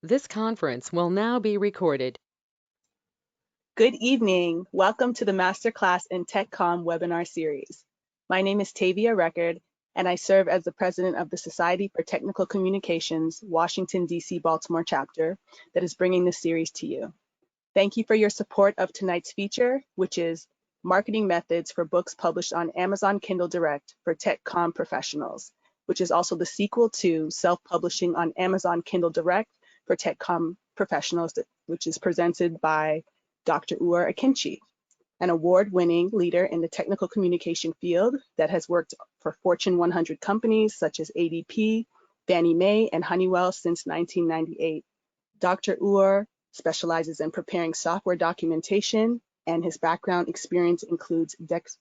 This conference will now be recorded. Good evening. Welcome to the Masterclass in TechCom webinar series. My name is Tavia Record, and I serve as the president of the Society for Technical Communications, Washington, D.C. Baltimore chapter that is bringing this series to you. Thank you for your support of tonight's feature, which is Marketing Methods for Books Published on Amazon Kindle Direct for TechCom Professionals, which is also the sequel to Self-Publishing on Amazon Kindle Direct for TechCom Professionals, which is presented by Dr. Uur Akinci, an award-winning leader in the technical communication field that has worked for Fortune 100 companies such as ADP, Fannie Mae, and Honeywell since 1998. Dr. Uur specializes in preparing software documentation, and his background experience includes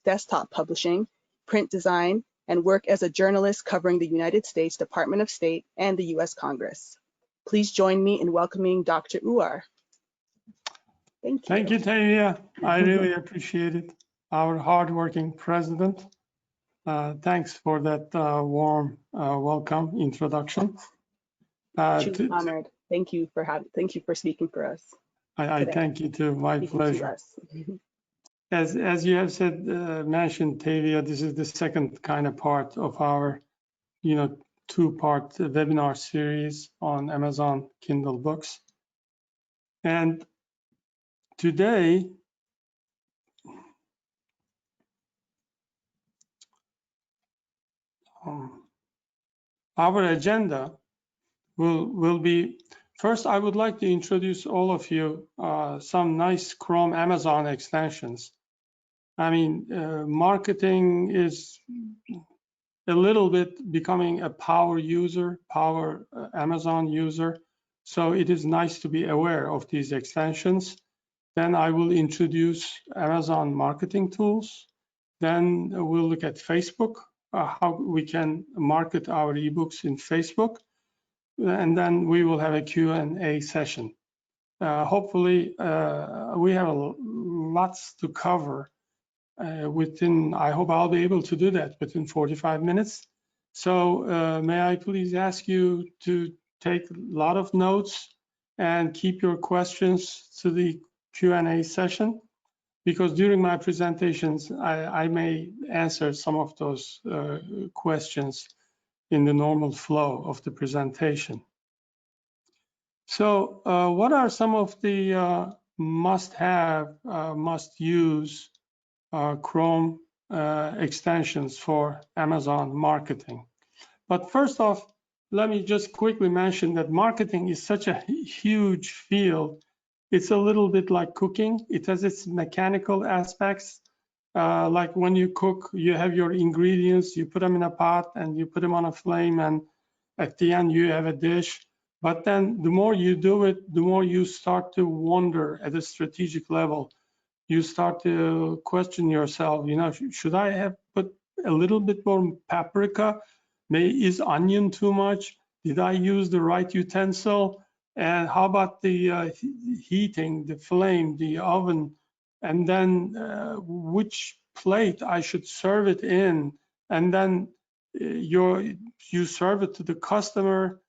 desktop publishing, print design, and work as a journalist covering the United States Department of State and the U.S. Congress. Please join me in welcoming Dr. Uur. Thank you. Thank you, Tavia. I really appreciate it. Our hardworking president. Thanks for that warm welcome introduction. Truly honored. Thank you for speaking for us. I thank you too. My pleasure. As you have said, mentioned, Tavia, this is the second kind of part of our, two-part webinar series on Amazon Kindle books. And today, our agenda will be, first, I would like to introduce all of you some nice Chrome Amazon extensions. I mean, marketing is a little bit becoming a power Amazon user. So it is nice to be aware of these extensions. Then I will introduce Amazon marketing tools. Then we'll look at Facebook, how we can market our ebooks in Facebook. And then we will have a Q&A session. Hopefully, we have lots to cover I hope I'll be able to do that within 45 minutes. So may I please ask you to take a lot of notes and keep your questions to the Q&A session, because during my presentations, I may answer some of those questions in the normal flow of the presentation. So what are some of the must-have, must-use Chrome extensions for Amazon marketing? But first off, let me just quickly mention that marketing is such a huge field. It's a little bit like cooking. It has its mechanical aspects. Like when you cook, you have your ingredients, you put them in a pot and you put them on a flame, and at the end you have a dish. But then the more you do it, the more you start to wonder at a strategic level. You start to question yourself, should I have put a little bit more paprika? Is onion too much? Did I use the right utensil? And how about the heating, the flame, the oven? And then which plate I should serve it in? And then you serve it to the customer.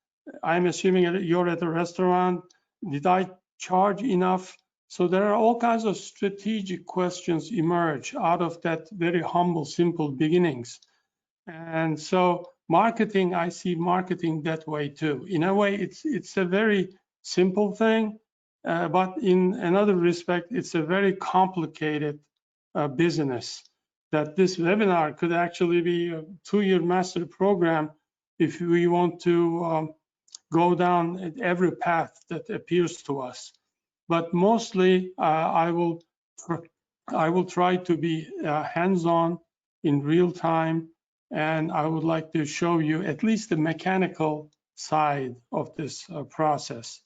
I'm assuming you're at a restaurant. Did I charge enough? So there are all kinds of strategic questions emerge out of that very humble, simple beginnings. And so marketing, I see marketing that way too. In a way, it's a very simple thing, but in another respect, it's a very complicated business that this webinar could actually be a 2-year master program if we want to go down every path that appears to us. But mostly, I will try to be hands-on in real time, and I would like to show you at least the mechanical side of this process.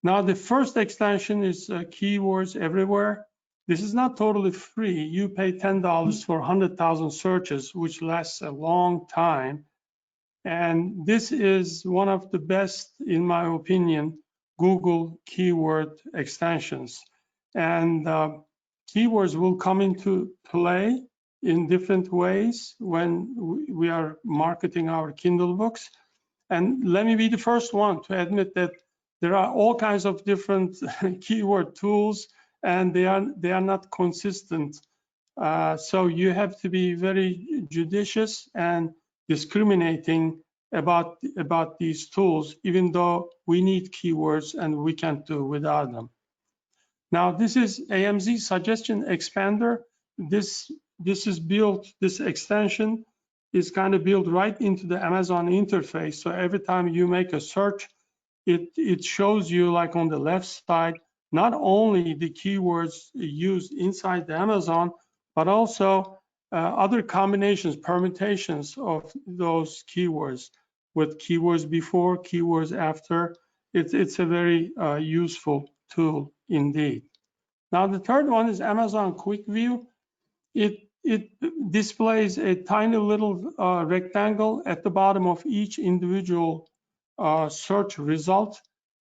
Now, the first extension is Keywords Everywhere. This is not totally free. You pay $10 for 100,000 searches, which lasts a long time. And this is one of the best, in my opinion, Google keyword extensions. And keywords will come into play in different ways when we are marketing our Kindle books. And let me be the first one to admit that There are all kinds of different keyword tools, and they are not consistent. So you have to be very judicious and discriminating about these tools, even though we need keywords and we can't do without them. Now, this is AMZ Suggestion Expander. This is built, this extension is kind of built right into the Amazon interface. So every time you make a search, it shows you, like on the left side, not only the keywords used inside the Amazon, but also other combinations, permutations of those keywords, with keywords before, keywords after. It's a very useful tool indeed. Now, the third one is Amazon Quick View. It displays a tiny little rectangle at the bottom of each individual search result,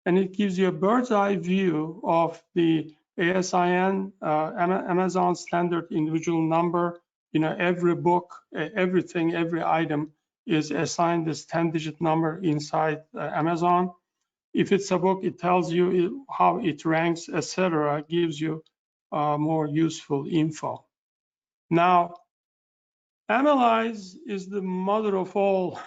and it gives you a bird's eye view of the ASIN, Amazon Standard Individual Number. You know, every book, everything, every item is assigned this 10-digit number inside Amazon. If it's a book, it tells you how it ranks, etc. Gives you more useful info. Now, Analyze is the mother of all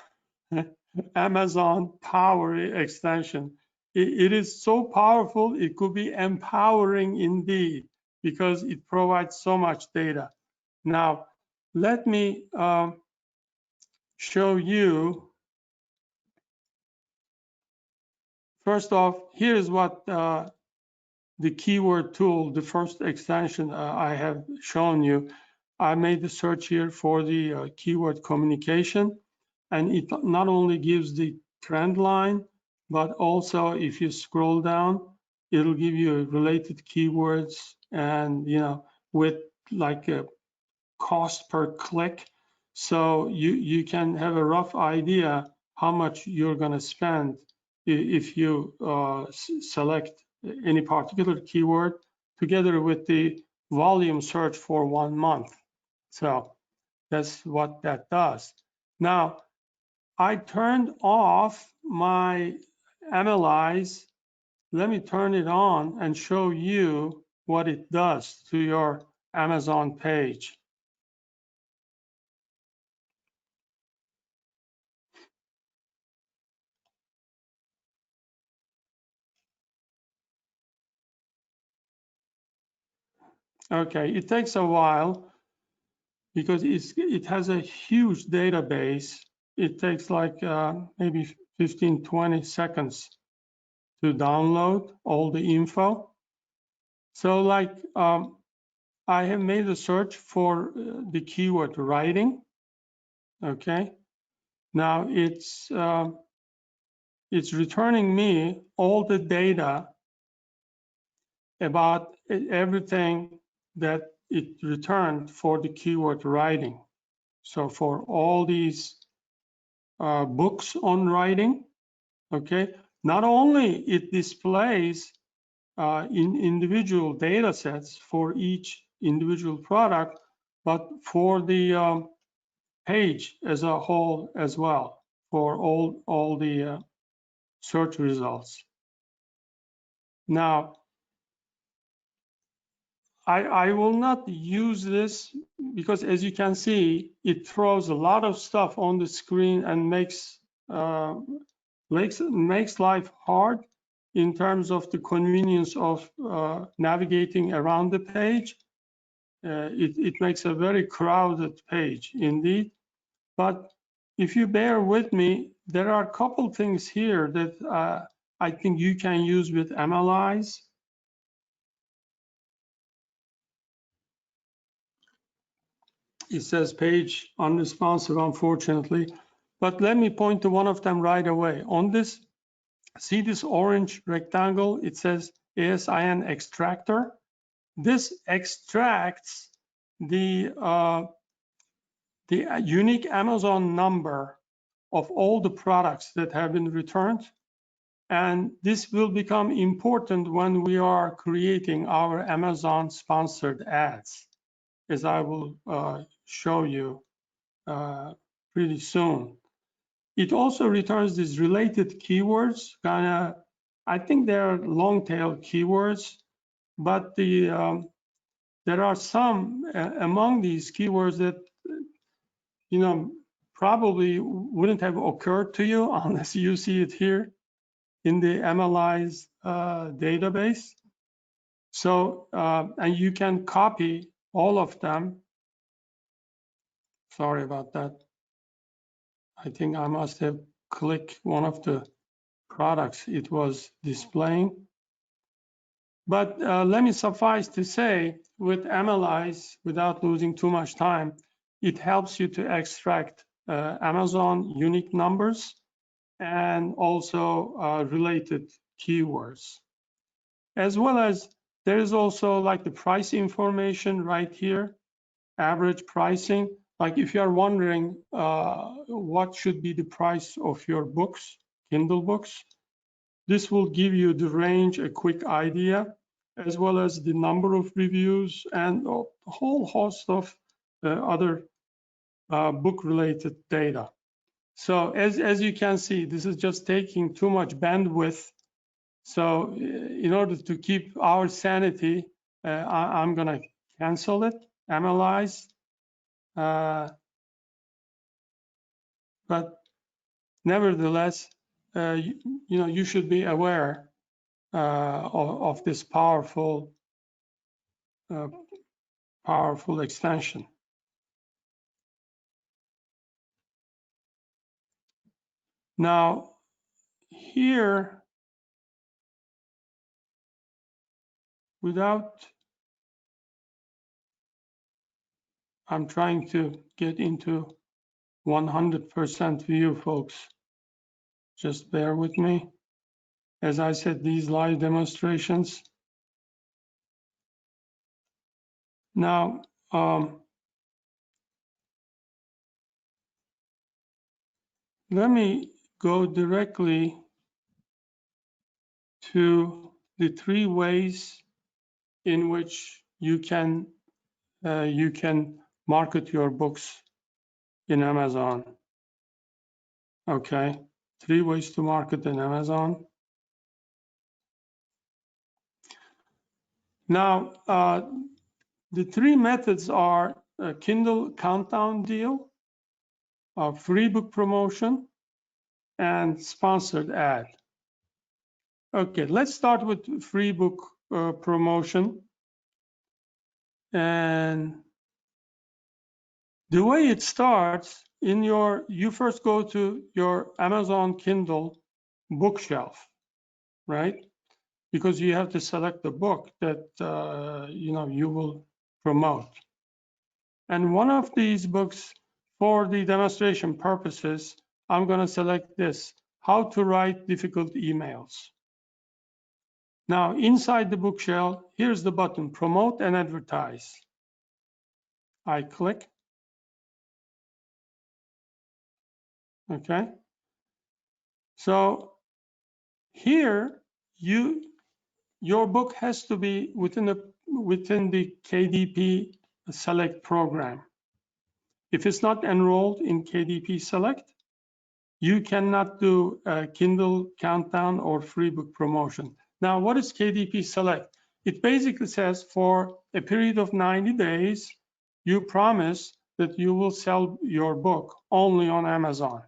Amazon Power extension. It is so powerful, it could be empowering indeed, because it provides so much data. Now, let me show you. First off, here's what the keyword tool, the first extension I have shown you. I made the search here for the keyword communication, and it not only gives the trend line, but also if you scroll down, it'll give you related keywords, and with like a cost per click. So you can have a rough idea how much you're going to spend if you select any particular keyword together with the volume search for 1 month. So that's what that does. Now, I turned off my Analyze. Let me turn it on and show you what it does to your Amazon page. Okay, it takes a while because it has a huge database. It takes like maybe 15, 20 seconds to download all the info. So like I have made a search for the keyword writing. Okay, now it's returning me all the data about everything that it returned for the keyword writing. So for all these books on writing, okay, not only it displays in individual data sets for each individual product, but for the page as a whole as well, for all the search results. Now, I will not use this because, as you can see, it throws a lot of stuff on the screen and makes life hard in terms of the convenience of navigating around the page. It makes a very crowded page indeed. But if you bear with me, there are a couple things here that I think you can use with Analyze. It says page unresponsive, unfortunately, but let me point to one of them right away. On this, see this orange rectangle? It says ASIN extractor. This extracts the unique Amazon number of all the products that have been returned. And this will become important when we are creating our Amazon sponsored ads, as I will show you pretty soon. It also returns these related keywords, kind of I think there are long tail keywords, but there are some among these keywords that, probably wouldn't have occurred to you unless you see it here in the MLI's database. So, and you can copy all of them. Sorry about that. I think I must have clicked one of the products it was displaying. But let me suffice to say, with MLIs, without losing too much time, it helps you to extract Amazon unique numbers and also related keywords. As well as there is also like the price information right here, average pricing. Like if you are wondering what should be the price of your books, Kindle books, this will give you the range, a quick idea, as well as the number of reviews and a whole host of other book-related data. So as you can see, this is just taking too much bandwidth. So in order to keep our sanity, I'm going to cancel it, analyze. But nevertheless, you should be aware of this powerful extension. Now, here, I'm trying to get into 100% view, folks. Just bear with me. As I said, these live demonstrations. Now, let me go directly to the 3 ways in which you can market your books in Amazon. Okay, 3 ways to market in Amazon. Now, the 3 methods are a Kindle countdown deal, a free book promotion, and sponsored ad. Okay, let's start with free book promotion. And the way it starts, you first go to your Amazon Kindle bookshelf, right? Because you have to select the book that you will promote. And one of these books, for the demonstration purposes, I'm going to select this, How to Write Difficult Emails. Now, inside the bookshelf, here's the button, Promote and Advertise. I click. Okay. So here, your book has to be within the KDP Select program. If it's not enrolled in KDP Select, you cannot do a Kindle countdown or free book promotion. Now, what is KDP Select? It basically says for a period of 90 days, you promise that you will sell your book only on Amazon.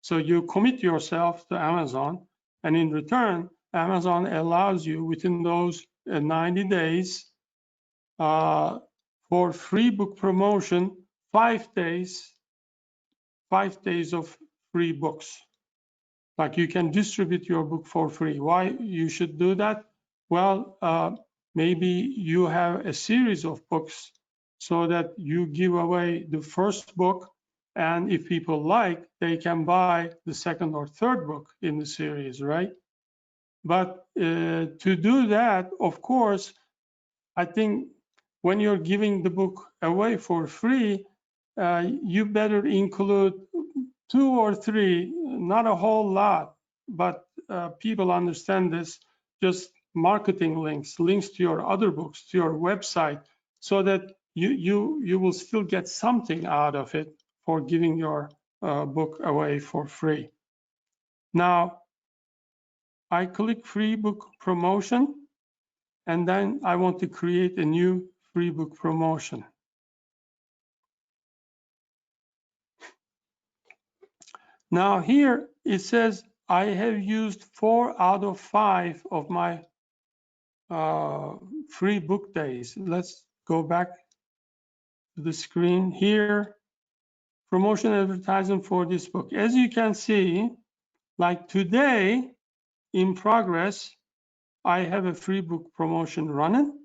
So you commit yourself to Amazon, and in return, Amazon allows you within those 90 days for free book promotion, 5 days of free books. Like you can distribute your book for free. Why you should do that? Well, maybe you have a series of books so that you give away the first book, and if people like, they can buy the second or third book in the series, right? But to do that, of course, I think when you're giving the book away for free, you better include 2 or 3, not a whole lot, but people understand this, just marketing links to your other books, to your website, so that you will still get something out of it for giving your book away for free. Now, I click free book promotion, and then I want to create a new free book promotion. Now here it says I have used 4 out of 5 of my free book days. Let's go back to the screen here. Promotion advertising for this book. As you can see, like today in progress, I have a free book promotion running.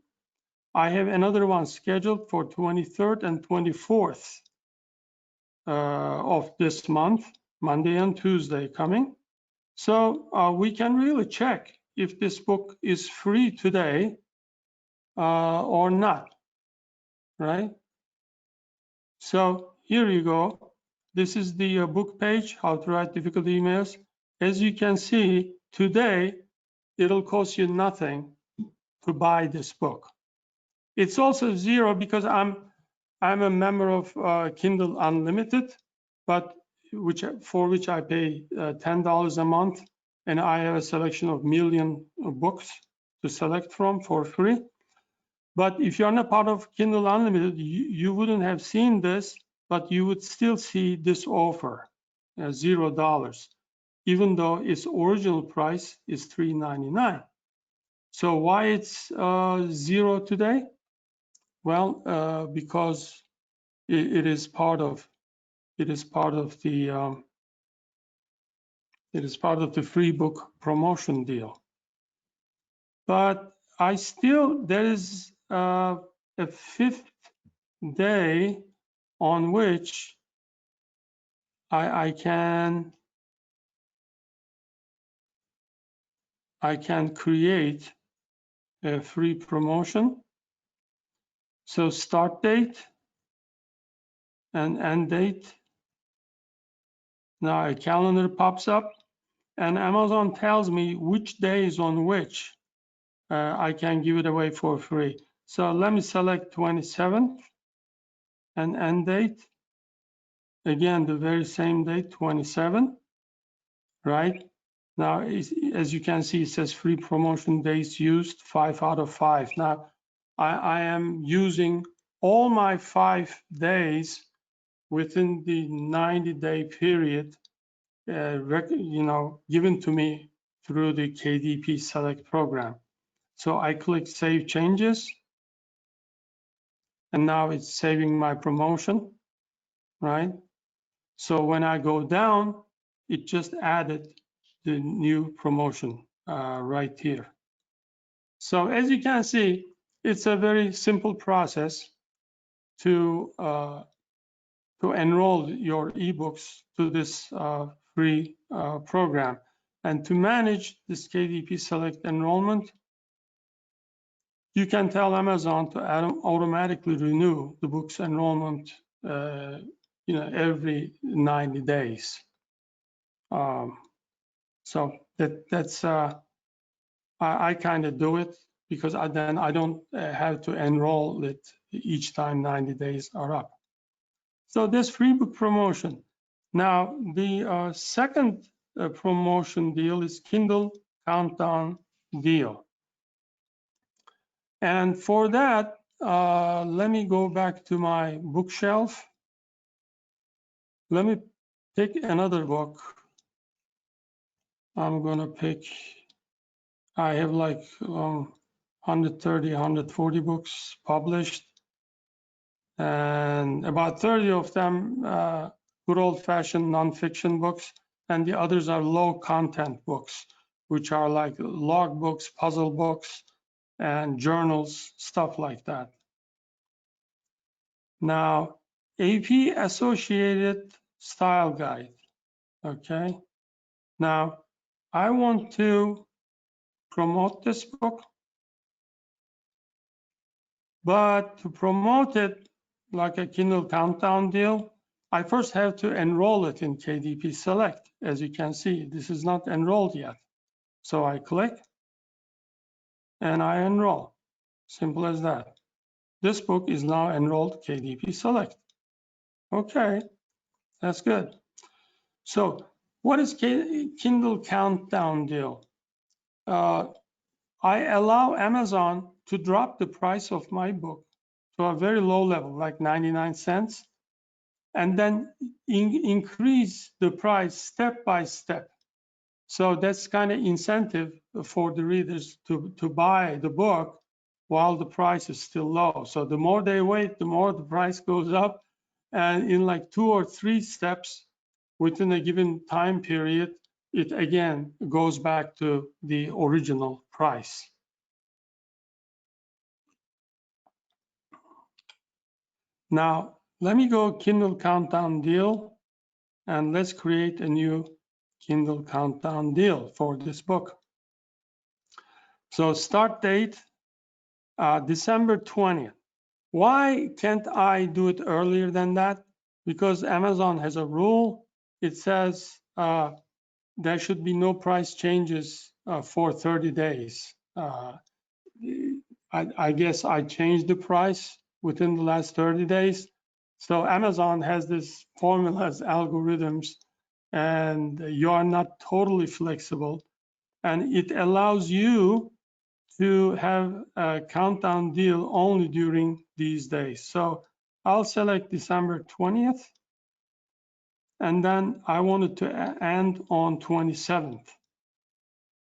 I have another one scheduled for 23rd and 24th of this month, Monday and Tuesday coming. So we can really check if this book is free today or not, right? So here you go. This is the book page, how to write difficult emails. As you can see, today, it'll cost you nothing to buy this book. It's also zero because I'm a member of Kindle Unlimited, but for which I pay $10 a month, and I have a selection of million books to select from for free. But if you're not part of Kindle Unlimited, you wouldn't have seen this, but you would still see this offer, $0, even though its original price is $3.99. So why it's zero today? Well, because it is part of the free book promotion deal. But there is a 5th day on which I can create a free promotion. So start date and end date. Now a calendar pops up, and Amazon tells me which days on which I can give it away for free. So let me select 27th and end date. Again, the very same date, 27, right? Now, as you can see, it says free promotion days used, 5 out of 5. Now, I am using all my 5 days within the 90-day period, given to me through the KDP Select program. So I click Save Changes, and now it's saving my promotion, right? So when I go down, it just added the new promotion right here. So as you can see, it's a very simple process to enroll your ebooks to this free program. And to manage this KDP Select enrollment, you can tell Amazon to automatically renew the book's enrollment every 90 days. So that's I kind of do it because then I don't have to enroll it each time 90 days are up. So this free book promotion. Now the second promotion deal is Kindle Countdown deal. And for that, let me go back to my bookshelf. Let me pick another book. I'm gonna pick, I have like 130, 140 books published, and about 30 of them good old-fashioned nonfiction books, and the others are low content books, which are like log books, puzzle books, and journals, stuff like that. Now, AP Associated Style Guide, okay? Now, I want to promote this book, but to promote it like a Kindle Countdown deal, I first have to enroll it in KDP Select. As you can see, this is not enrolled yet. So I click and I enroll. Simple as that. This book is now enrolled KDP Select. Okay, that's good. So what is Kindle Countdown deal? I allow Amazon to drop the price of my book to a very low level, like 99 cents, and then increase the price step by step. So that's kind of incentive for the readers to buy the book while the price is still low. So the more they wait, the more the price goes up. And in like 2 or 3 steps within a given time period, it again goes back to the original price. Now, let me go Kindle Countdown Deal, and let's create a new Kindle Countdown Deal for this book. So start date, December 20th. Why can't I do it earlier than that? Because Amazon has a rule. It says there should be no price changes for 30 days. I guess I changed the price within the last 30 days. So Amazon has this formulas, algorithms, and you are not totally flexible. And it allows you to have a countdown deal only during these days. So I'll select December 20th, and then I wanted to end on 27th,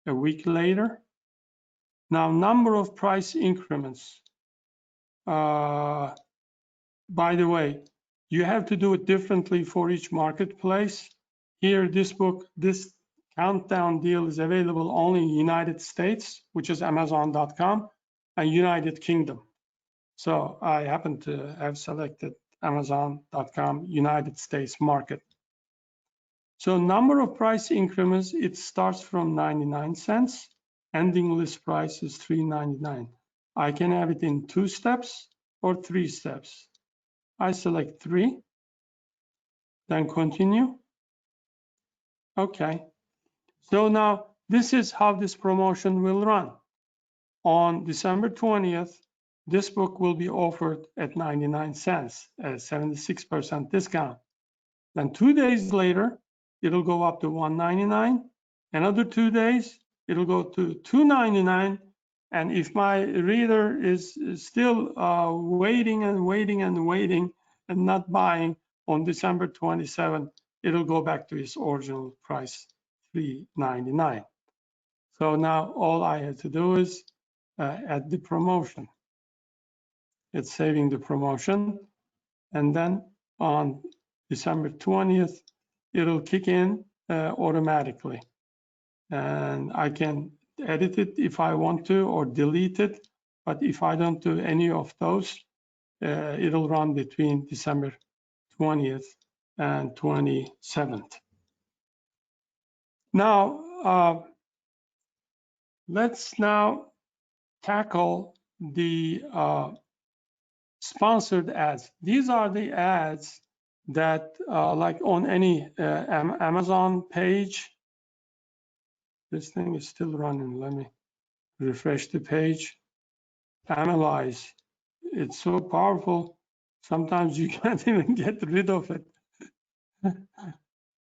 a week later. Now, number of price increments. By the way, you have to do it differently for each marketplace. Here, this book, this countdown deal is available only in the United States, which is Amazon.com, and United Kingdom. So I happen to have selected Amazon.com United States market. So number of price increments, it starts from 99 cents. Ending list price is $3.99. I can have it in 2 steps or 3 steps. I select 3, then continue. Okay. So now this is how this promotion will run. On December 20th, this book will be offered at 99 cents, a 76% discount. Then 2 days later, it'll go up to $1.99. Another 2 days, it'll go to $2.99. And if my reader is still waiting and waiting and waiting and not buying on December 27th, it'll go back to its original price, $3.99. So now all I have to do is add the promotion. It's saving the promotion. And then on December 20th, it'll kick in automatically. And I can edit it if I want to or delete it. But if I don't do any of those, it'll run between December 20th and 27th. Now, let's now tackle the sponsored ads. These are the ads that like on any Amazon page. This thing is still running. Let me refresh the page. Analyze. It's so powerful. Sometimes you can't even get rid of it.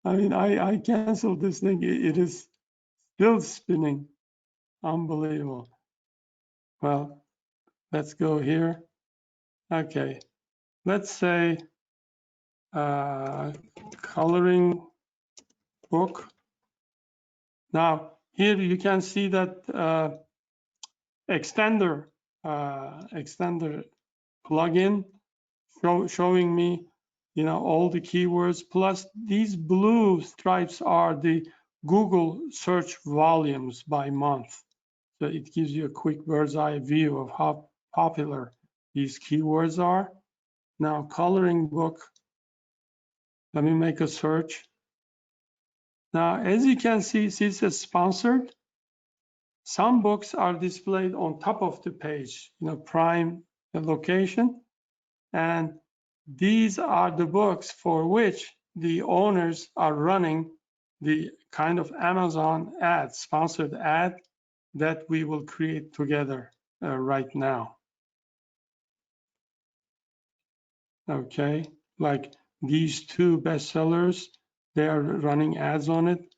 I mean, I canceled this thing. It is still spinning. Unbelievable. Well, let's go here. Okay. Let's say coloring book. Now, here you can see that extender plugin showing me, all the keywords. Plus, these blue stripes are the Google search volumes by month. So it gives you a quick bird's eye view of how popular these keywords are. Now, coloring book. Let me make a search. Now, as you can see, it says sponsored. Some books are displayed on top of the page, prime location. And these are the books for which the owners are running the kind of Amazon ad, sponsored ad that we will create together right now. Okay, like these 2 bestsellers, they are running ads on it.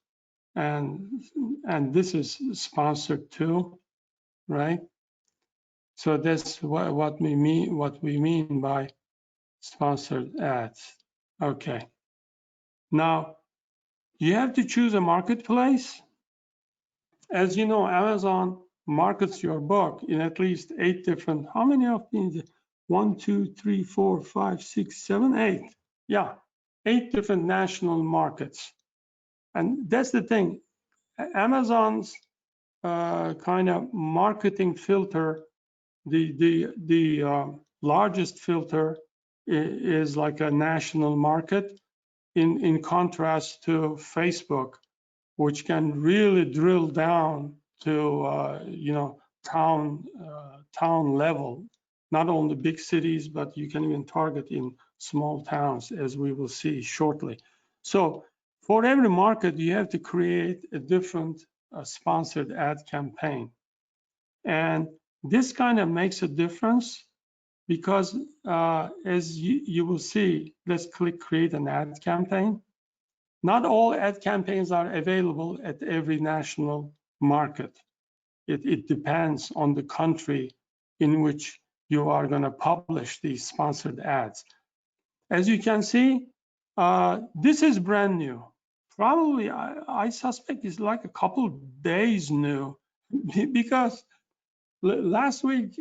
and this is sponsored too, right? So that's what we mean by sponsored ads. Okay. Now you have to choose a marketplace. As you know, Amazon markets your book in at least 8 different. How many of these? 1, 2, 3, 4, 5, 6, 7, 8. Yeah, 8 different national markets. And that's the thing. Amazon's kind of marketing filter, the largest filter is like a national market, in contrast to Facebook, which can really drill down to town level, not only big cities, but you can even target in small towns, as we will see shortly. So for every market, you have to create a different sponsored ad campaign. And this kind of makes a difference because as you will see, let's click create an ad campaign. Not all ad campaigns are available at every national market. It depends on the country in which you are going to publish these sponsored ads. As you can see, this is brand new. Probably, I suspect it's like a couple days new because last week,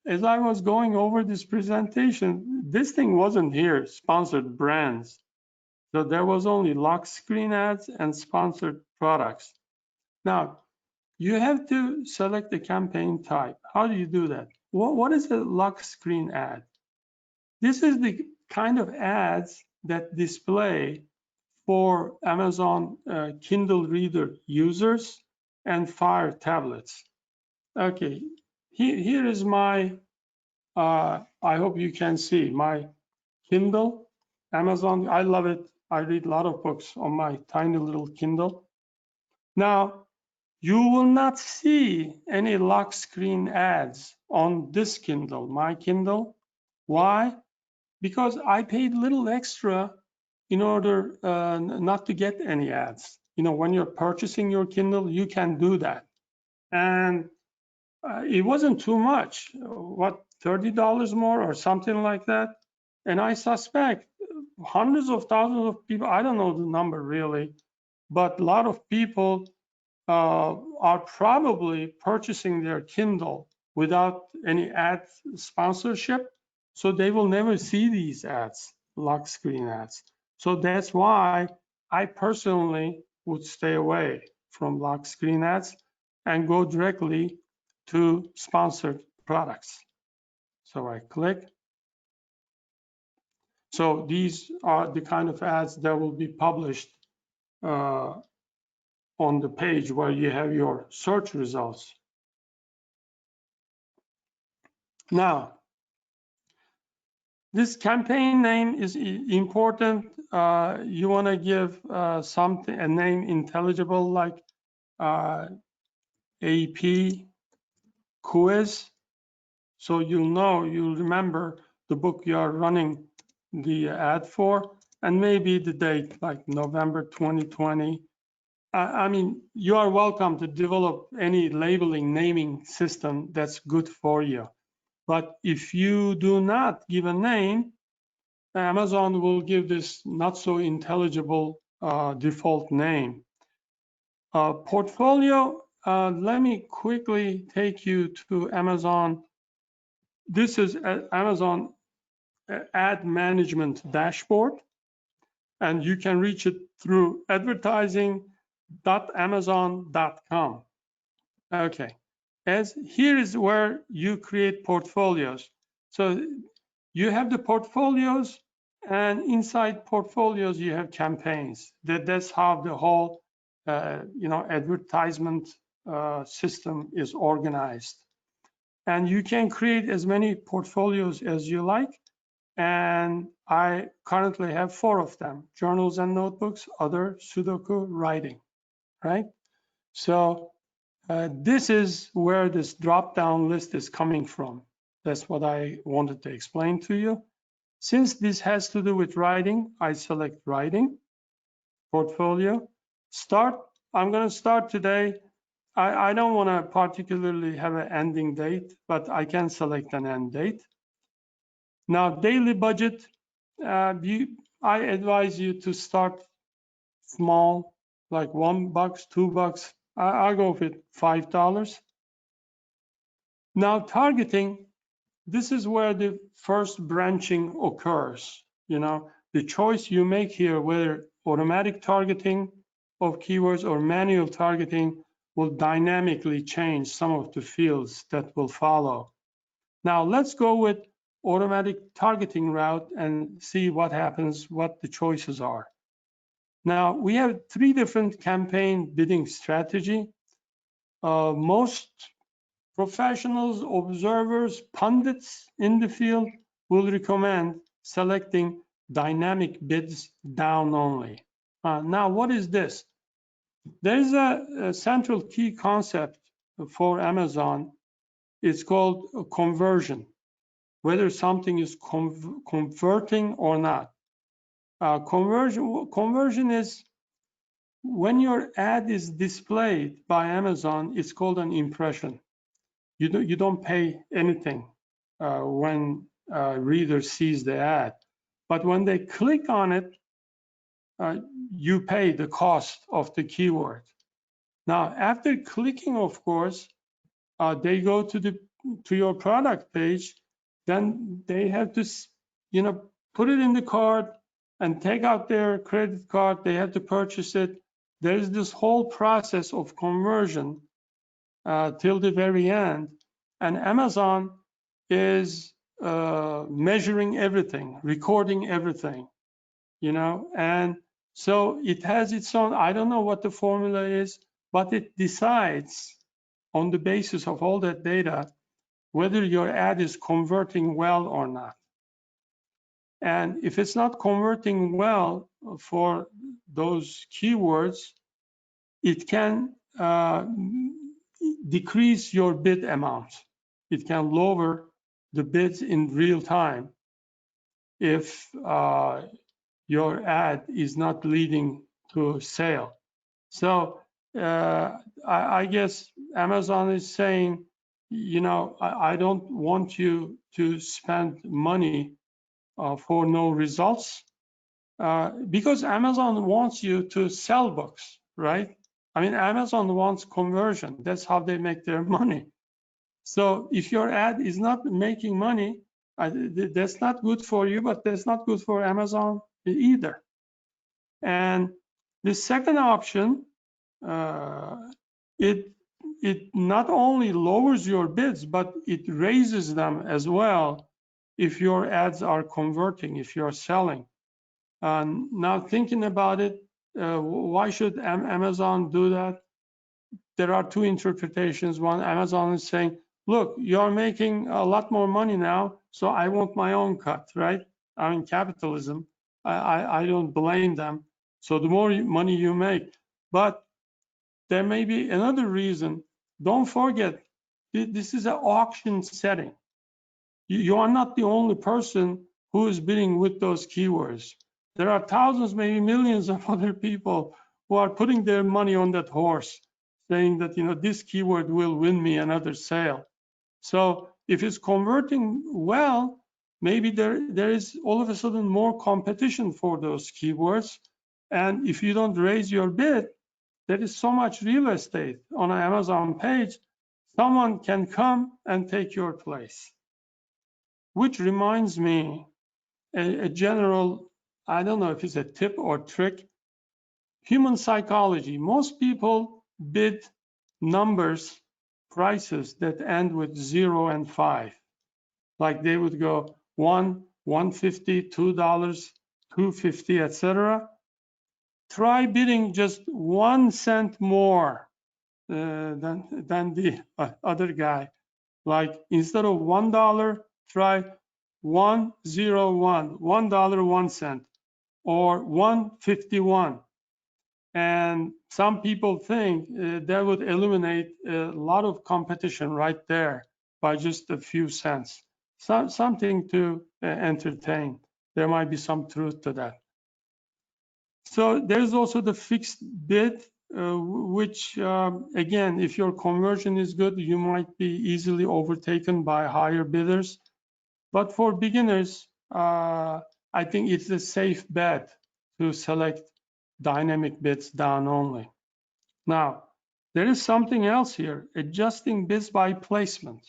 as I was going over this presentation, this thing wasn't here, sponsored brands. So there was only lock screen ads and sponsored products. Now, you have to select the campaign type. How do you do that? What is a lock screen ad? This is the kind of ads that display for Amazon Kindle reader users and Fire tablets. Okay, here is my, I hope you can see my Kindle, Amazon. I love it. I read a lot of books on my tiny little Kindle. Now, you will not see any lock screen ads on this Kindle, my Kindle. Why? Because I paid little extra in order not to get any ads. You know, when you're purchasing your Kindle, you can do that. And it wasn't too much, what, $30 more or something like that. And I suspect hundreds of thousands of people, I don't know the number really, but a lot of people are probably purchasing their Kindle without any ad sponsorship. So they will never see these ads, lock screen ads. So that's why I personally would stay away from lock screen ads and go directly to sponsored products. So I click. So these are the kind of ads that will be published on the page where you have your search results. Now, this campaign name is important. You want to give something, a name intelligible like AP quiz. So you'll remember the book you are running the ad for, and maybe the date, like November 2020. I mean, you are welcome to develop any labeling, naming system that's good for you. But if you do not give a name, Amazon will give this not so intelligible default name. Portfolio, let me quickly take you to Amazon. This is Amazon ad management dashboard, and you can reach it through advertising.amazon.com. Okay, as here is where you create portfolios. So you have the portfolios, and inside portfolios you have campaigns. That's how the whole advertisement system is organized. And you can create as many portfolios as you like. And I currently have 4 of them: journals and notebooks, other, Sudoku, writing, right? So this is where this drop-down list is coming from. That's what I wanted to explain to you. Since this has to do with writing, I select writing, portfolio, start I'm going to start today. I don't want to particularly have an ending date, but I can select an end date. Now, daily budget, I advise you to start small, like $1, $2. I go with $5. Now, targeting, this is where the first branching occurs. You know, the choice you make here, whether automatic targeting of keywords or manual targeting, will dynamically change some of the fields that will follow. Now let's go with automatic targeting route and see what happens, what the choices are. Now we have 3 different campaign bidding strategy. Most professionals, observers, pundits in the field will recommend selecting dynamic bids down only. Now, what is this? There is a central key concept for Amazon. It's called conversion, whether something is converting or not. Conversion is when your ad is displayed by Amazon, it's called an impression. You don't pay anything when a reader sees the ad, but when they click on it, you pay the cost of the keyword. Now, after clicking, of course, they go to your product page. Then they have to, put it in the cart and take out their credit card. They have to purchase it. There's this whole process of conversion till the very end, and Amazon is measuring everything, recording everything, and so it has its own, I don't know what the formula is, but it decides on the basis of all that data whether your ad is converting well or not. And if it's not converting well for those keywords, it can decrease your bid amount. It can lower the bids in real time if your ad is not leading to sale. So I guess Amazon is saying, I don't want you to spend money for no results because Amazon wants you to sell books, right? I mean, Amazon wants conversion. That's how they make their money. So if your ad is not making money, that's not good for you, but that's not good for Amazon either. And the second option, it not only lowers your bids, but it raises them as well if your ads are converting, if you're selling. Now thinking about it, why should Amazon do that? There are 2 interpretations. One, Amazon is saying, look, you're making a lot more money now, so I want my own cut, right? I mean, capitalism, I don't blame them. So the more money you make, but there may be another reason. Don't forget, this is an auction setting. You are not the only person who is bidding with those keywords. There are thousands, maybe millions of other people who are putting their money on that horse, saying that, this keyword will win me another sale. So if it's converting well, maybe there is all of a sudden more competition for those keywords. And if you don't raise your bid, there is so much real estate on an Amazon page, someone can come and take your place. Which reminds me, a general, I don't know if it's a tip or trick, human psychology. Most people bid numbers, prices that end with 0 and 5. Like they would go $1, $1.50, $2, $2.50, etc. Try bidding just 1 cent more than the other guy. Like instead of $1, try 101, $1, 1 cent, or 151. And some people think that would eliminate a lot of competition right there by just a few cents. Something to entertain. There might be some truth to that. So there's also the fixed bid. which again, if your conversion is good, you might be easily overtaken by higher bidders. But for beginners, I think it's a safe bet to select dynamic bids down only. Now, there is something else here, adjusting bids by placement.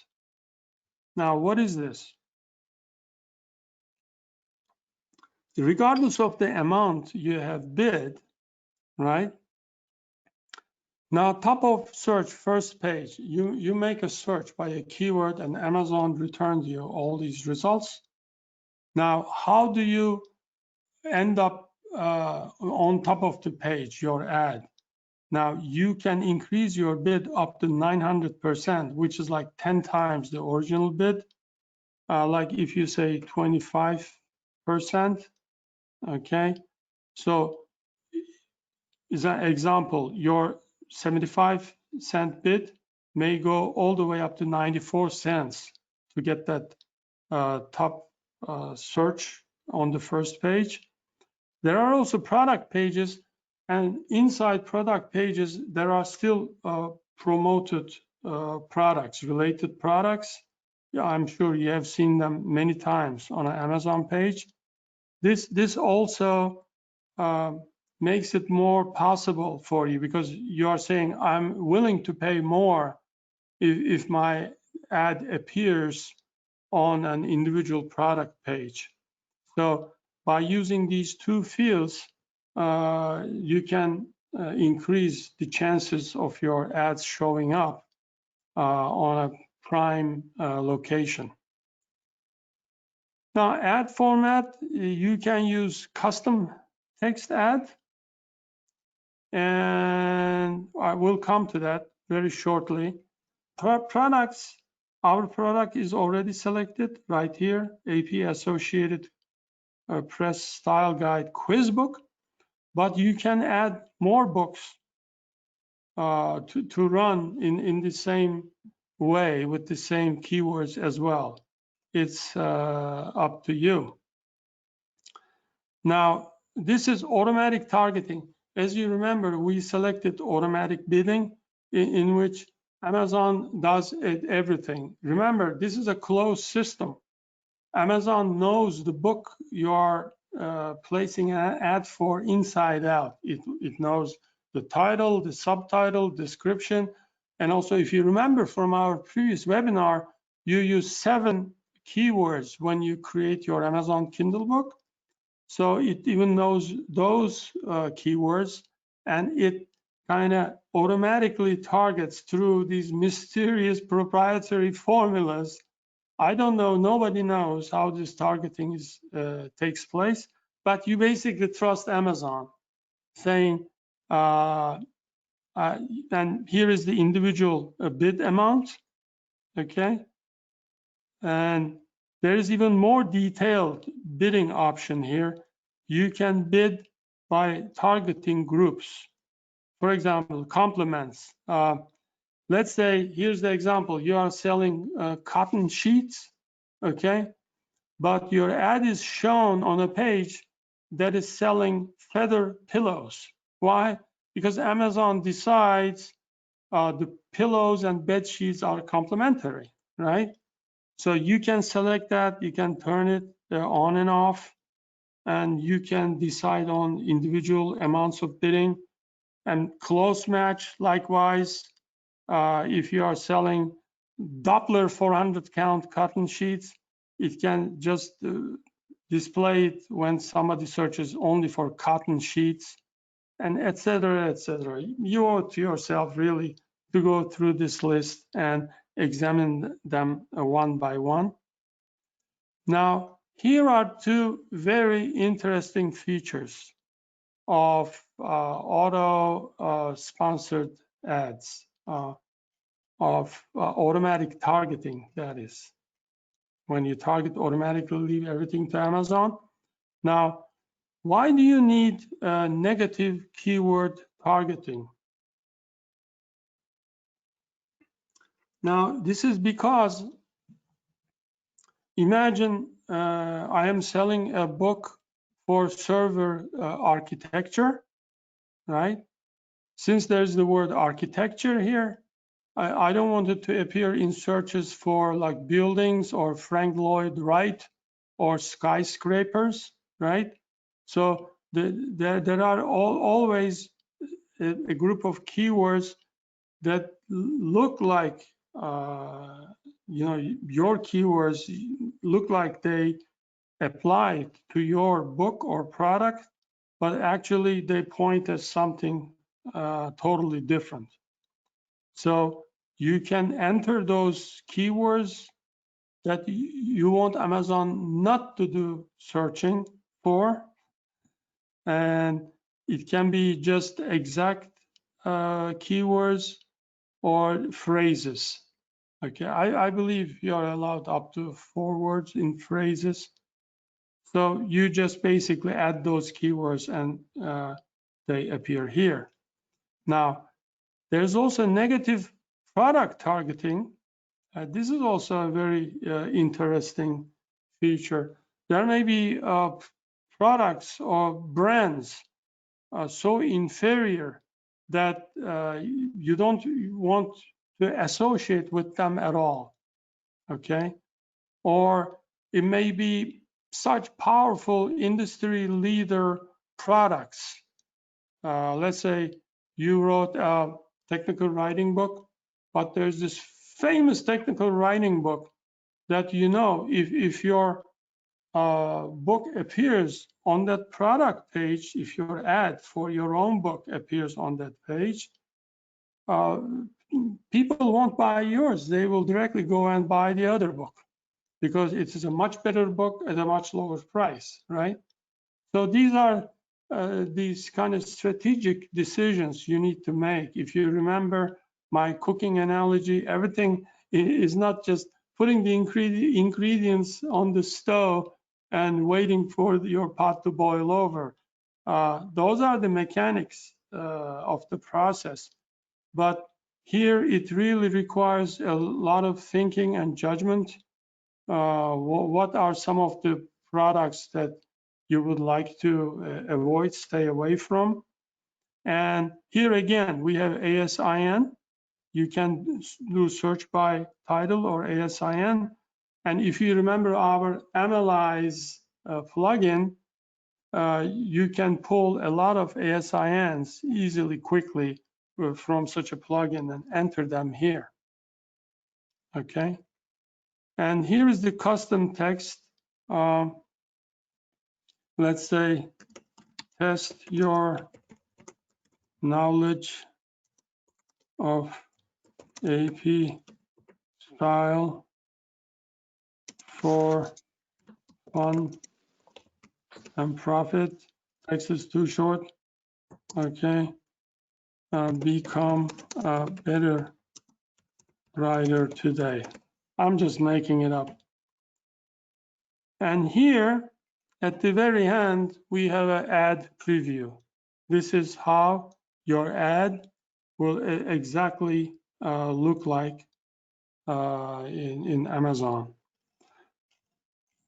Now, what is this? Regardless of the amount you have bid, right? Now, top of search, first page, you make a search by a keyword and Amazon returns you all these results. Now, how do you end up on top of the page, your ad? Now, you can increase your bid up to 900%, which is like 10 times the original bid. Like if you say 25%, okay? So, as an example, your 75-cent bid may go all the way up to 94 cents to get that top search on the first page. There are also product pages, and inside product pages, there are still promoted products, related products. Yeah, I'm sure you have seen them many times on an Amazon page. This also makes it more possible for you, because you are saying, I'm willing to pay more if my ad appears on an individual product page. So by using these two fields, you can increase the chances of your ads showing up on a prime location. Now, ad format, you can use custom text ad, and I will come to that very shortly. Products, our product is already selected right here, AP Associated Press Style Guide Quiz Book, but you can add more books to run in the same way with the same keywords as well. It's up to you. Now, this is automatic targeting. As you remember, we selected automatic bidding, in which Amazon does everything. Remember, this is a closed system. Amazon knows the book you are placing an ad for inside out. It knows the title, the subtitle, description, and also, if you remember from our previous webinar, you use 7 keywords when you create your Amazon Kindle book. So it even knows those keywords, and it kind of automatically targets through these mysterious proprietary formulas. I don't know, nobody knows how this targeting takes place, but you basically trust Amazon, saying, and here is the individual bid amount, okay? And there is even more detailed bidding option here. You can bid by targeting groups. For example, complements. Let's say, here's the example. You are selling cotton sheets, okay? But your ad is shown on a page that is selling feather pillows. Why? Because Amazon decides the pillows and bed sheets are complementary, right? So you can select that, you can turn it on and off, and you can decide on individual amounts of bidding. And close match, likewise, if you are selling Doppler 400 count cotton sheets, it can just display it when somebody searches only for cotton sheets, and et cetera, et cetera. You owe it to yourself really to go through this list and examine them one by one. Now, here are 2 very interesting features of auto-sponsored ads, of automatic targeting, that is. When you target automatically, leave everything to Amazon. Now, why do you need negative keyword targeting? Now, this is because, imagine I am selling a book for server architecture, right? since there's the word architecture here, I don't want it to appear in searches for like buildings or Frank Lloyd Wright or skyscrapers, right? So there are always a group of keywords that look like, your keywords look like they apply to your book or product, but actually they point at something totally different. So you can enter those keywords that you want Amazon not to do searching for, and it can be just exact keywords or phrases. Okay, I believe you are allowed up to 4 words in phrases. So you just basically add those keywords and they appear here. Now, there's also negative product targeting. This is also a very interesting feature. There may be products or brands so inferior that you don't want to associate with them at all, okay? Or it may be such powerful industry leader products. Let's say you wrote a technical writing book, but there's this famous technical writing book that if your book appears on that product page, if your ad for your own book appears on that page, people won't buy yours. They will directly go and buy the other book because it is a much better book at a much lower price, right? So these are these kind of strategic decisions you need to make. If you remember my cooking analogy, everything is not just putting the ingredients on the stove and waiting for your pot to boil over. Those are the mechanics of the process. But here it really requires a lot of thinking and judgment. What are some of the products that you would like to avoid, stay away from? And here again, we have ASIN. You can do search by title or ASIN. And if you remember our Analyze plugin, you can pull a lot of ASINs easily, quickly from such a plugin and enter them here. Okay. And here is the custom text. Let's say, test your knowledge of AP style for fun and profit. Text is too short. Okay. Become a better writer today. I'm just making it up. And here at the very end, we have an ad preview. This is how your ad will exactly look like in Amazon.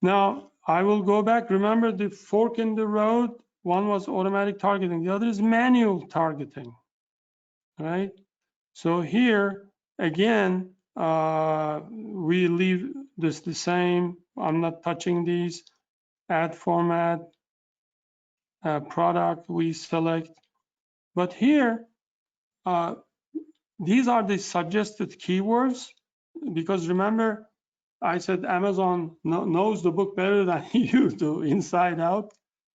Now, I will go back. Remember the fork in the road? One was automatic targeting. The other is manual targeting, right? So here, again, we leave this the same. I'm not touching these. Ad format, product we select. But here, these are the suggested keywords, because remember, I said Amazon knows the book better than you do, inside out.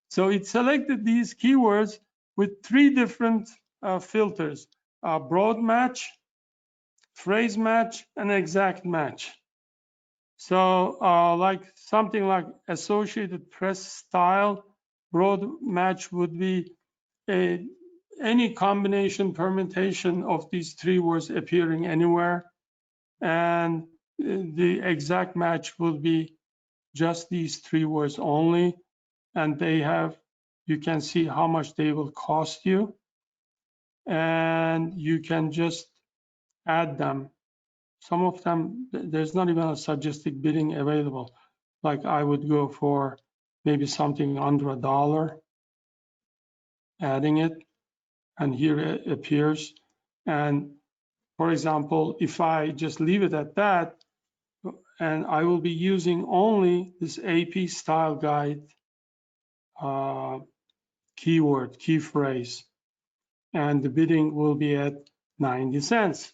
So it selected these keywords with 3 different filters: broad match, phrase match, and exact match. So like something like Associated Press style, broad match would be any combination, permutation of these 3 words appearing anywhere. And the exact match will be just these 3 words only. And you can see how much they will cost you. And you can just add them. Some of them, there's not even a suggested bidding available. Like I would go for maybe something under $1, adding it. and here it appears. And for example, if I just leave it at that, and I will be using only this AP style guide keyword, key phrase, and the bidding will be at 90 cents.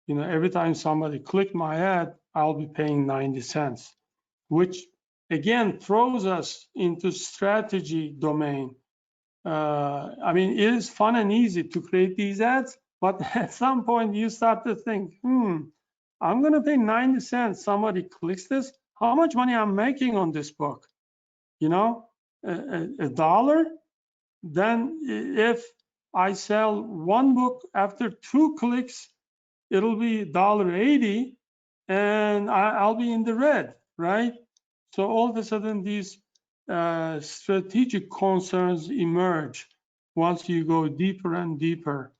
You know, every time somebody click my ad, I'll be paying 90 cents, which again throws us into strategy domain. I mean, it is fun and easy to create these ads, but at some point you start to think, I'm gonna pay 90 cents. Somebody clicks this, how much money I'm making on this book? You know, a dollar? Then if I sell one book after 2 clicks, it'll be $1.80 and I'll be in the red, right? So all of a sudden these strategic concerns emerge once you go deeper and deeper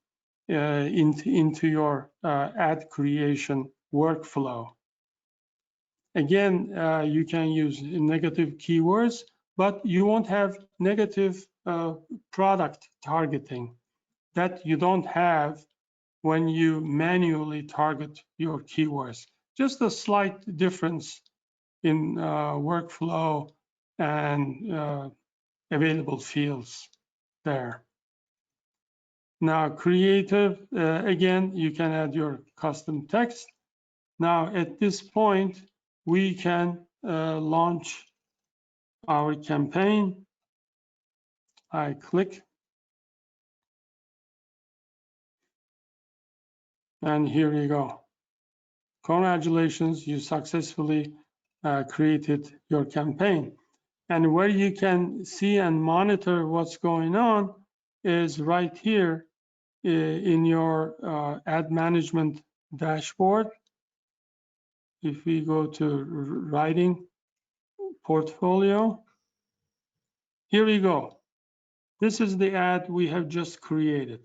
into your ad creation workflow. Again, you can use negative keywords, but you won't have negative product targeting that you don't have when you manually target your keywords. Just a slight difference in workflow and available fields there. Now, creative, again, you can add your custom text. Now, at this point, we can launch our campaign. I click, and here you go. Congratulations, you successfully created your campaign. And where you can see and monitor what's going on is right here in your ad management dashboard. If we go to writing portfolio, here we go. This is the ad we have just created.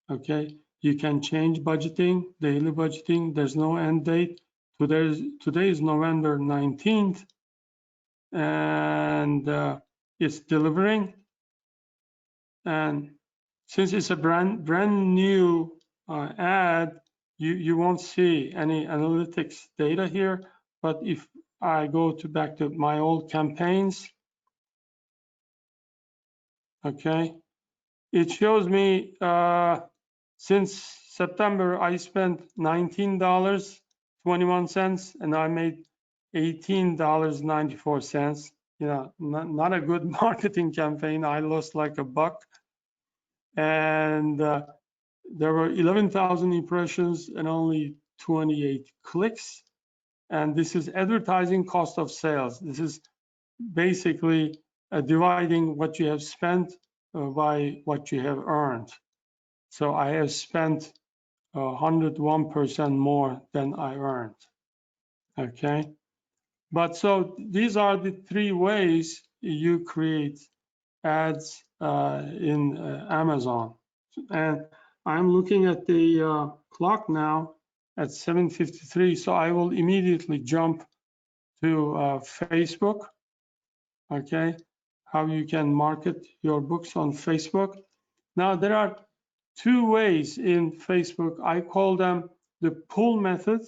Okay, you can change budgeting, daily budgeting. There's no end date. Today is November 19th, and it's delivering. And since it's a brand new ad, you won't see any analytics data here. But if I go back to my old campaigns, okay, it shows me since September I spent $19.21 and I made $18.94. You know, not a good marketing campaign. I lost like $1. And there were 11,000 impressions and only 28 clicks. And this is advertising cost of sales. This is basically dividing what you have spent by what you have earned. So I have spent 101% more than I earned. Okay. But so these are the 3 ways you create ads in Amazon. And I'm looking at the clock now at 7:53, so I will immediately jump to Facebook. Okay, how you can market your books on Facebook. Now there are 2 ways in Facebook. I call them the pull method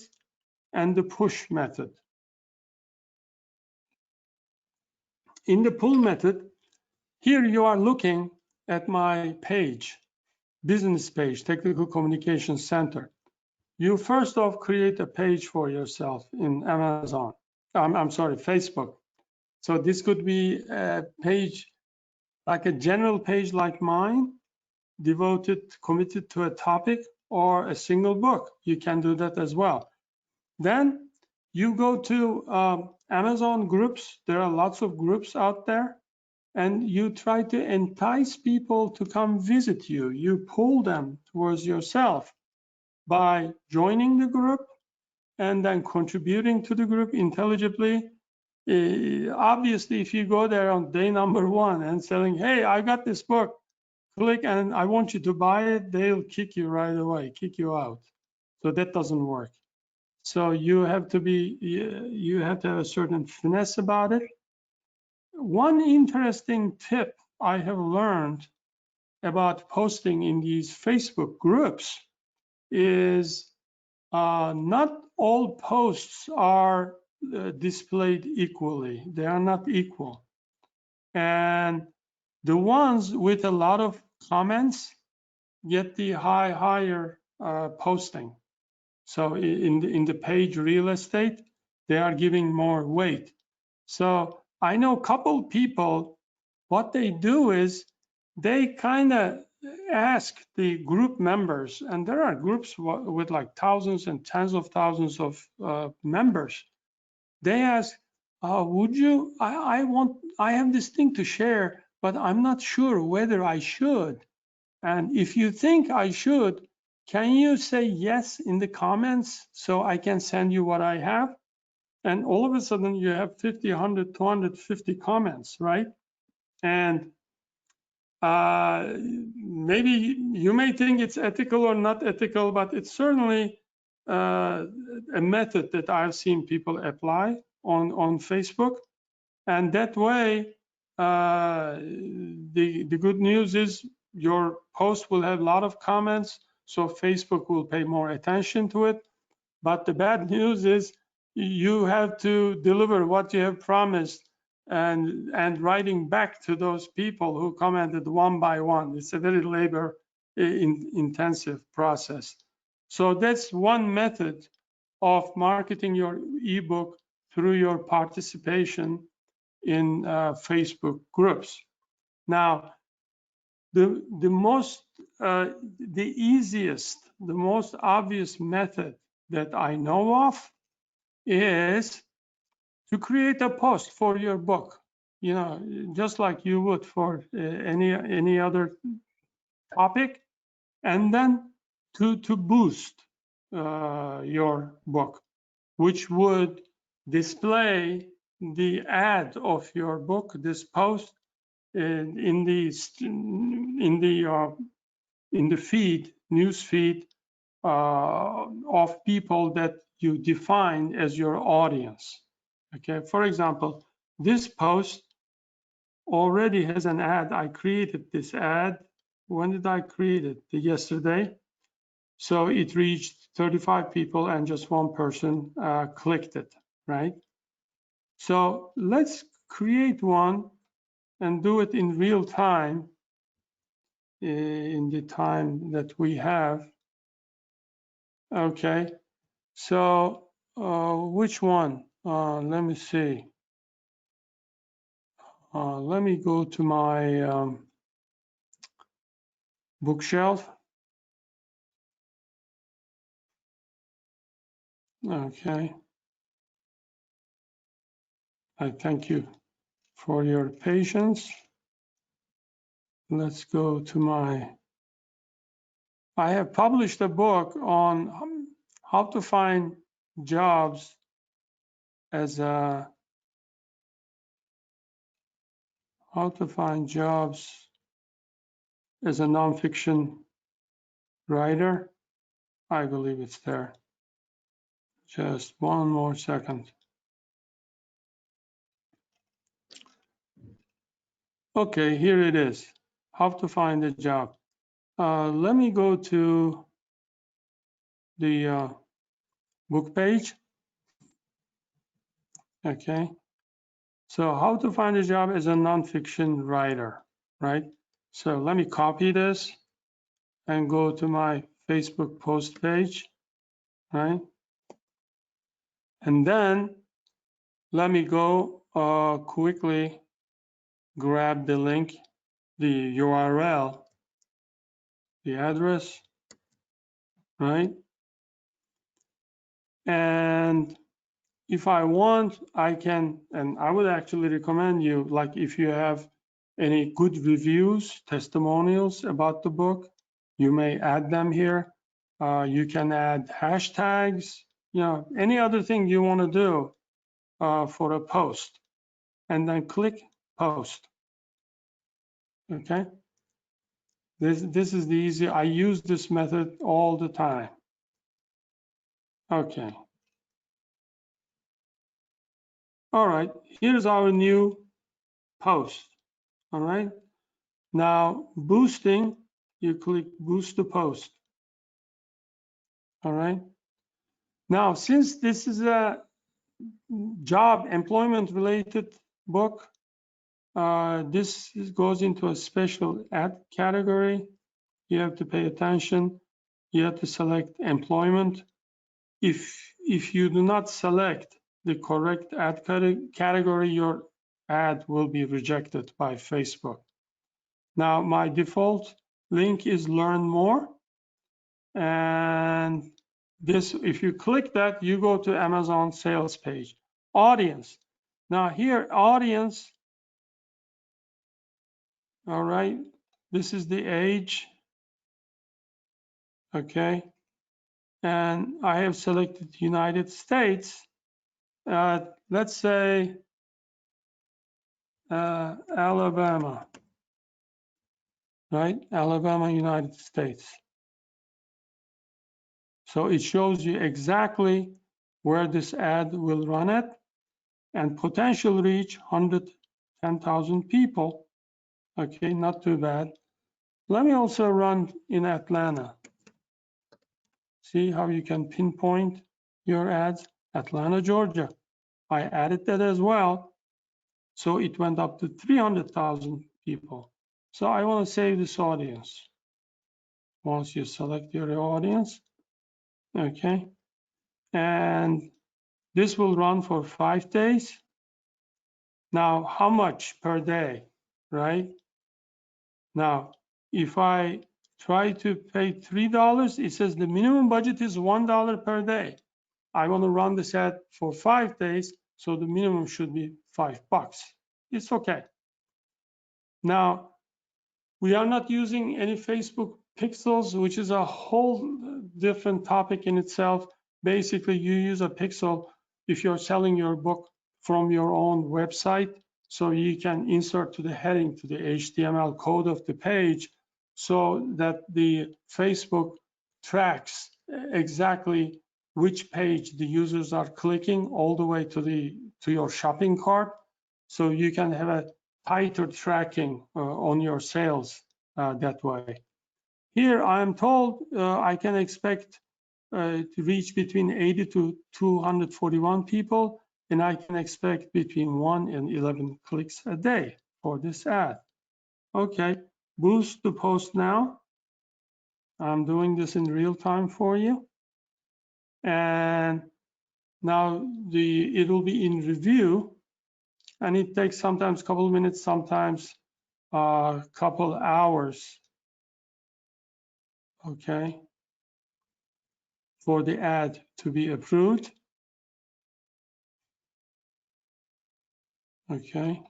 and the push method. In the pull method, here you are looking at my page, business page, Technical Communication Center. You first off create a page for yourself in Amazon. I'm sorry, Facebook. So this could be a page, like a general page like mine, committed to a topic, or a single book. You can do that as well. Then you go to Amazon groups. There are lots of groups out there, and you try to entice people to come visit you. You pull them towards yourself by joining the group and then contributing to the group intelligibly. Obviously, if you go there on day number 1 and saying, hey, I got this book, click and I want you to buy it, they'll kick you right away, kick you out. So that doesn't work. So you have to have a certain finesse about it. One interesting tip I have learned about posting in these Facebook groups is not all posts are displayed equally. They are not equal. And the ones with a lot of comments get the higher posting. So in the page real estate, they are giving more weight. So I know a couple people, what they do is they kind of ask the group members, and there are groups with like thousands and tens of thousands of members. They ask, would you, I have this thing to share, but I'm not sure whether I should. And if you think I should, can you say yes in the comments so I can send you what I have? And all of a sudden you have 50, 100, 250 comments, right? And maybe you may think it's ethical or not ethical, but it's certainly a method that I've seen people apply on Facebook. And that way, the good news is your post will have a lot of comments, so Facebook will pay more attention to it. But the bad news is you have to deliver what you have promised and writing back to those people who commented one by one. It's a very labor intensive process. So that's one method of marketing your ebook through your participation in Facebook groups. Now, the easiest, the most obvious method that I know of is to create a post for your book. You know, just like you would for any other topic, and then to boost your book, which would display the ad of your book, this post, in the feed, news feed of people that you define as your audience. Okay, for example, this post already has an ad. I created this ad. When did I create it? Yesterday. So it reached 35 people and just one person clicked it, right? So let's create one and do it in real time, in the time that we have. Okay, so which one? Let me see. Let me go to my bookshelf. Okay. I thank you for your patience. Let's go to I have published a book on how to find jobs as a nonfiction writer. I believe it's there. Just one more second. Okay, here it is. How to find a job. Let me go to the book page. Okay. So how to find a job as a nonfiction writer, right? So let me copy this and go to my Facebook post page, right? And then let me go quickly grab the link, the URL, the address, right? And if I want, I can, and I would actually recommend you, like if you have any good reviews, testimonials about the book, you may add them here. You can add hashtags, any other thing you want to do for a post, and then click post. Okay. This is the easy. I use this method all the time. Okay. All right. Here's our new post. All right. Now, boosting, you click boost to post. All right. Now, since this is a job employment related book, this goes into a special ad category. You have to pay attention. You have to select employment. If you do not select the correct ad category, your ad will be rejected by Facebook. Now, my default link is learn more. And this, if you click that, you go to Amazon sales page. Audience. Now here, audience, all right, this is the age, okay, and I have selected United States. Let's say Alabama, right? Alabama, United States. So it shows you exactly where this ad will run at, and potential reach 110,000 people. Okay, not too bad. Let me also run in Atlanta. See how you can pinpoint your ads. Atlanta, Georgia. I added that as well. So it went up to 300,000 people. So I want to save this audience. Once you select your audience, okay. And this will run for 5 days. Now, how much per day, right? Now, if I try to pay $3, it says the minimum budget is $1 per day. I want to run this ad for 5 days, so the minimum should be $5. It's okay. Now, we are not using any Facebook pixels, which is a whole different topic in itself. Basically, you use a pixel if you're selling your book from your own website, so you can insert to the heading, to the HTML code of the page, so that the Facebook tracks exactly which page the users are clicking all the way to your shopping cart. So you can have a tighter tracking on your sales that way. Here I'm told I can expect to reach between 80 to 241 people, and I can expect between 1 and 11 clicks a day for this ad. Okay, boost to post now. I'm doing this in real time for you. And now it will be in review, and it takes sometimes a couple of minutes, sometimes a couple hours, okay, for the ad to be approved. Okay.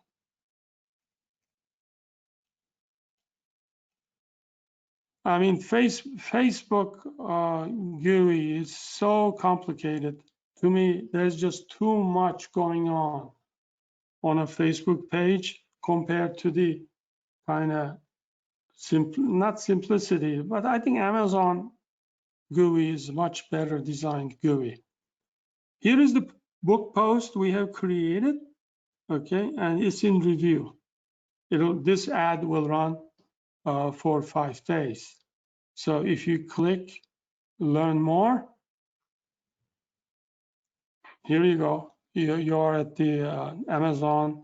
I mean, Facebook GUI is so complicated. To me, there's just too much going on a Facebook page compared to the kind of not simplicity, but I think Amazon GUI is much better designed GUI. Here is the book post we have created, okay, and it's in review. This ad will run for 5 days. So if you click learn more, here you go. You're at the Amazon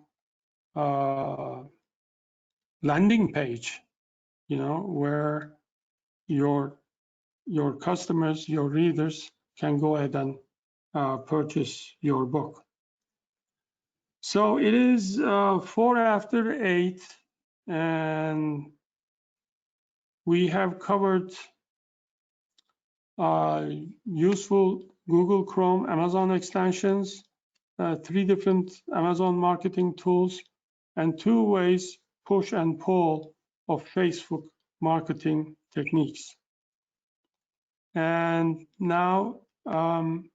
landing page, where your customers, your readers can go ahead and purchase your book. So it is 4 after 8, and we have covered useful Google Chrome, Amazon extensions, 3 different Amazon marketing tools, and 2 ways, push and pull, of Facebook marketing techniques. And now I'm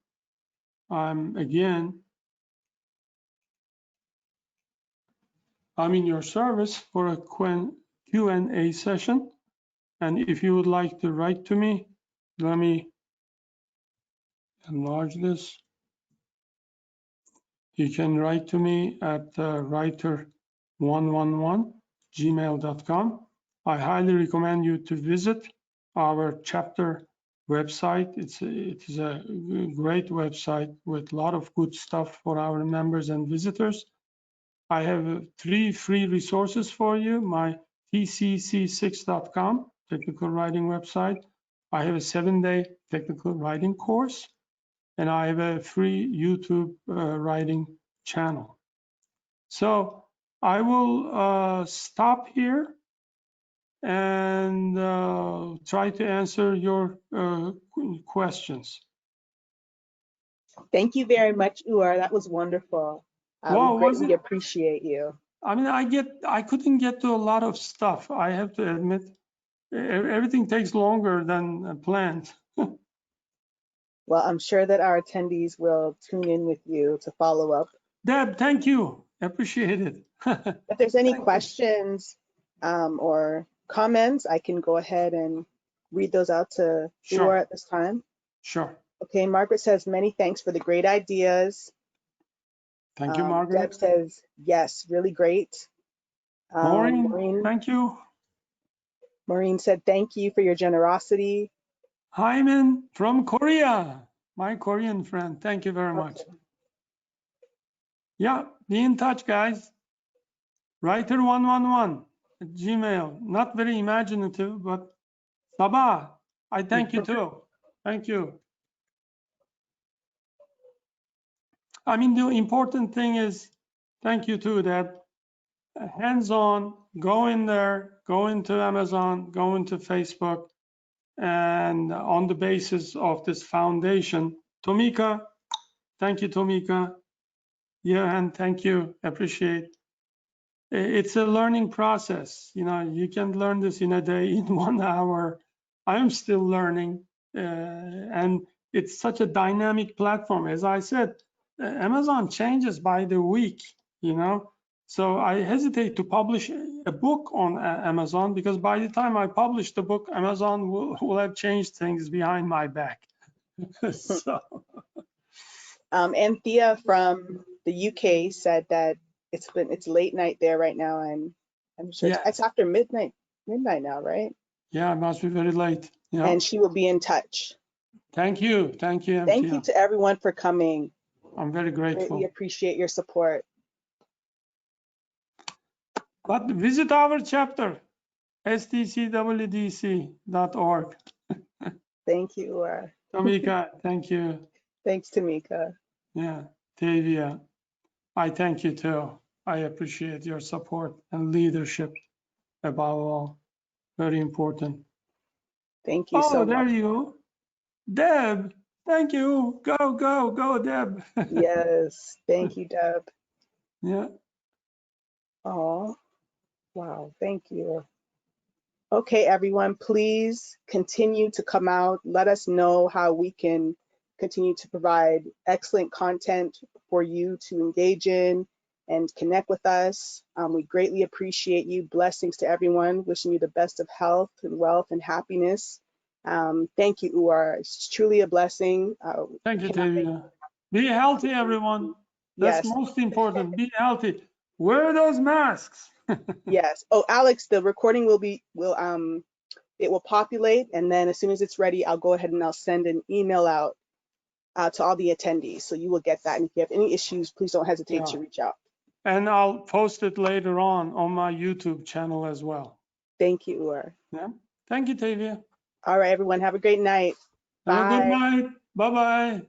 in your service for a Q&A session. And if you would like to write to me, let me enlarge this. You can write to me at writer111@gmail.com. I highly recommend you to visit our chapter website. It is a great website with a lot of good stuff for our members and visitors. I have 3 free resources for you. My tcc6.com technical writing website. I have a 7-day technical writing course, and I have a free YouTube writing channel. So I will stop here and try to answer your questions. Thank you very much, Uar. That was wonderful. We Wow, was greatly it? appreciate you. I mean, I couldn't get to a lot of stuff. I have to admit, everything takes longer than planned. Well, I'm sure that our attendees will tune in with you to follow up. Deb, thank you. Appreciate it. If there's any Thank you. questions or comments, I can go ahead and read those out to Sure. Uar at this time. Sure. Okay, Margaret says, many thanks for the great ideas. Thank you, Deb Margaret. says, yes, really great. Maureen, thank you. Maureen said, thank you for your generosity. Hyman from Korea, my Korean friend. Thank you very much. Okay. Yeah, be in touch, guys. Writer111 at Gmail. Not very imaginative, but Sabah, I thank you too. Thank you. I mean, the important thing is, thank you too, that hands-on, go in there, go into Amazon, go into Facebook, and on the basis of this foundation, Tomika, thank you, Tomika. Yeah, and thank you, appreciate. It's a learning process. You know, you can learn this in a day, in 1 hour. I'm still learning, and it's such a dynamic platform. As I said, Amazon changes by the week, you know. So I hesitate to publish a book on Amazon because by the time I publish the book, Amazon will have changed things behind my back. So. Anthea from the UK said that it's late night there right now, and I'm sure Yeah. it's after midnight now, right? Yeah, it must be very late. Yeah. And she will be in touch. Thank you, Anthea. Thank you to everyone for coming. I'm very grateful. Greatly appreciate your support. But visit our chapter, stcwdc.org. Thank you. Tamika, thank you. Thanks, Tamika. Yeah, Tavia, I thank you too. I appreciate your support and leadership above all. Very important. Thank you so much. Oh, there you go. Deb, thank you. Go, Deb. Yes, thank you, Deb. Yeah. Oh, wow, thank you. Okay, everyone, please continue to come out. Let us know how we can continue to provide excellent content for you to engage in and connect with us. We greatly appreciate you. Blessings to everyone. Wishing you the best of health and wealth and happiness. Thank you, Uar. It's truly a blessing. Thank you, Tavia. Be healthy, everyone. That's Yes. most important. Be healthy. Wear those masks. Yes. Oh, Alex, the recording it will populate, and then as soon as it's ready, I'll go ahead and I'll send an email out to all the attendees. So you will get that. And if you have any issues, please don't hesitate to reach out. And I'll post it later on my YouTube channel as well. Thank you, Uar. Yeah. Thank you, Tavia. All right, everyone. Have a great night. Have a good Bye. night. Bye-bye.